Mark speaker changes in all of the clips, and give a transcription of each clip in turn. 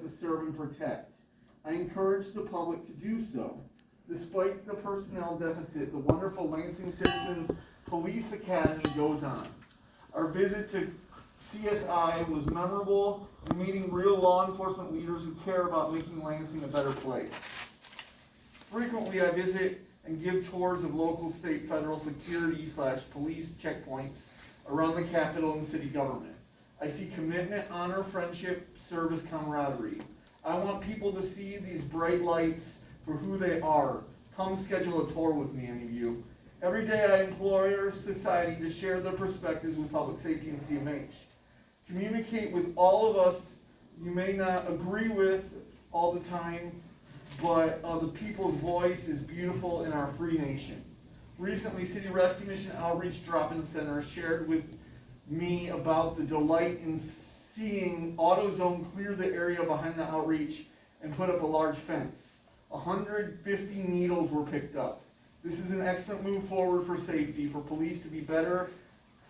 Speaker 1: to serve and protect. I encourage the public to do so. Despite the personnel deficit, the wonderful Lansing Citizens Police Academy goes on. Our visit to CSI was memorable in meeting real law enforcement leaders who care about making Lansing a better place. Frequently, I visit and give tours of local, state, federal security / police checkpoints around the Capitol and city government. I see commitment, honor, friendship, service, camaraderie. I want people to see these bright lights for who they are. Come schedule a tour with me, any of you. Every day I implore society to share their perspectives with public safety and CMH. Communicate with all of us you may not agree with all the time, but the people's voice is beautiful in our free nation. Recently, City Rescue Mission Outreach Drop-In Center shared with me about the delight in seeing AutoZone clear the area behind the outreach and put up a large fence. 150 needles were picked up. This is an excellent move forward for safety, for police to be better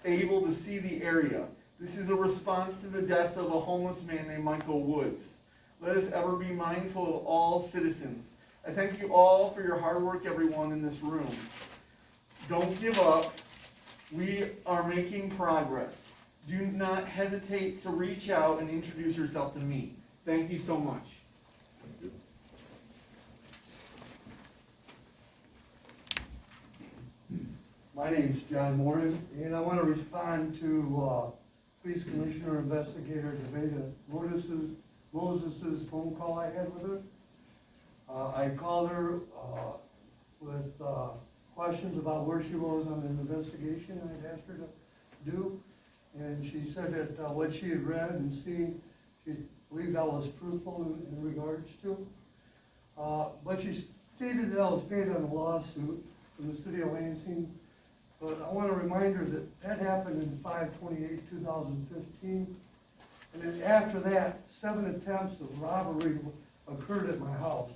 Speaker 1: able to see the area. This is a response to the death of a homeless man named Michael Woods. Let us ever be mindful of all citizens. I thank you all for your hard work, everyone in this room. Don't give up. We are making progress. Do not hesitate to reach out and introduce yourself to me. Thank you so much.
Speaker 2: Thank you.
Speaker 3: My name's John Moran, and I want to respond to Police Commissioner Investigator Deveda Moses' phone call I had with her. I called her with questions about where she was on an investigation I'd asked her to do, and she said that what she had read and seen, she believed I was truthful in regards to. But she stated that I was paid on a lawsuit from the city of Lansing. But I want to remind her that that happened in 5/28/2015. And then after that, 7 attempts of robbery occurred at my house,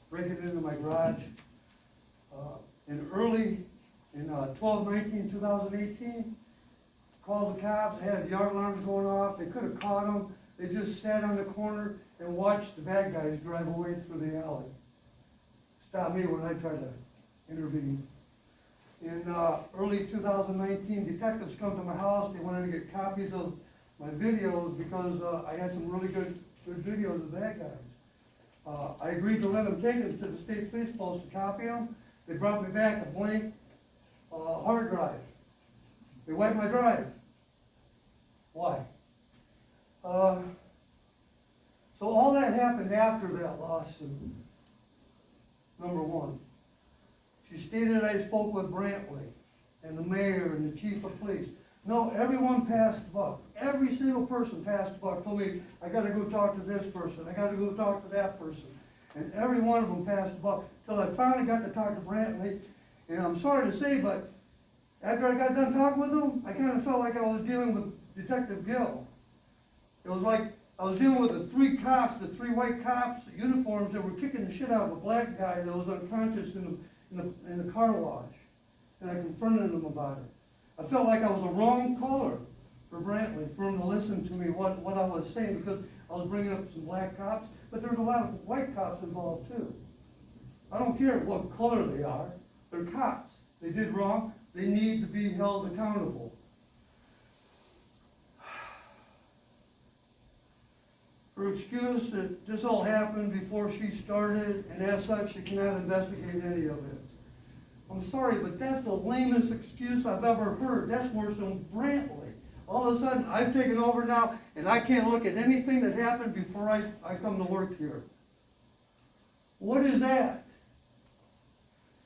Speaker 3: breaking into my garage. And early in 12/19/2018, called the cops, had yard alarms going off. They could have caught them. They just sat on the corner and watched the bad guys drive away through the alley. Stopped me when I tried to intervene. In early 2019, detectives come to my house. They wanted to get copies of my videos because I had some really good videos of the bad guys. I agreed to let them take them to the state police post to copy them. They brought me back a blank hard drive. They wiped my drive. Why? So all that happened after that lawsuit. Number one. She stated I spoke with Brantley and the mayor and the chief of police. No, everyone passed the buck. Every single person passed the buck. Told me, I got to go talk to this person. I got to go talk to that person. And every one of them passed the buck. Till I finally got to talk to Brantley. And I'm sorry to say, but after I got done talking with him, I kind of felt like I was dealing with Detective Gill. It was like I was dealing with the 3 cops, the 3 white cops, the uniforms that were kicking the shit out of a black guy that was unconscious in the car wash, and I confronted him about it. I felt like I was a wrong caller for Brantley, for him to listen to me, what I was saying, because I was bringing up some black cops, but there's a lot of white cops involved too. I don't care what color they are, they're cops. They did wrong, they need to be held accountable. Her excuse that this all happened before she started, and as such, she cannot investigate any of it. I'm sorry, but that's the lamest excuse I've ever heard. That's worse than Brantley. All of a sudden, I've taken over now, and I can't look at anything that happened before I come to work here. What is that?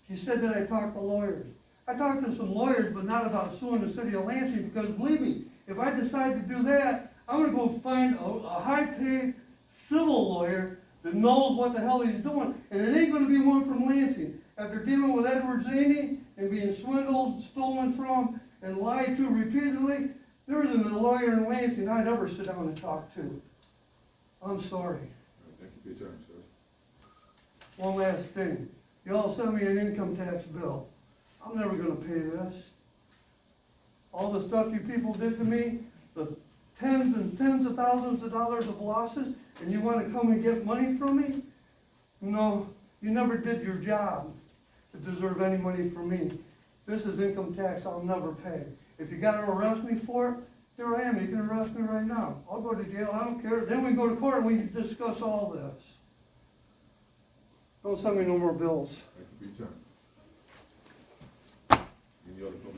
Speaker 3: She said that I talked to lawyers. I talked to some lawyers, but not about suing the city of Lansing, because believe me, if I decide to do that, I'm going to go find a high-paid civil lawyer that knows what the hell he's doing, and it ain't going to be one from Lansing. After dealing with Edwar Zeineh and being swindled, stolen from, and lied to repeatedly, there isn't a lawyer in Lansing I'd ever sit down and talk to. I'm sorry.
Speaker 2: Thank you for your time, sir.
Speaker 3: One last thing. You all sent me an income tax bill. I'm never going to pay this. All the stuff you people did to me, the tens and tens of thousands of dollars of losses, and you wanna come and get money from me? No, you never did your job to deserve any money from me. This is income tax I'll never pay. If you gotta arrest me for it, here I am, you can arrest me right now. I'll go to jail, I don't care. Then we go to court and we discuss all this. Don't send me no more bills.
Speaker 2: That could be turned. Any other public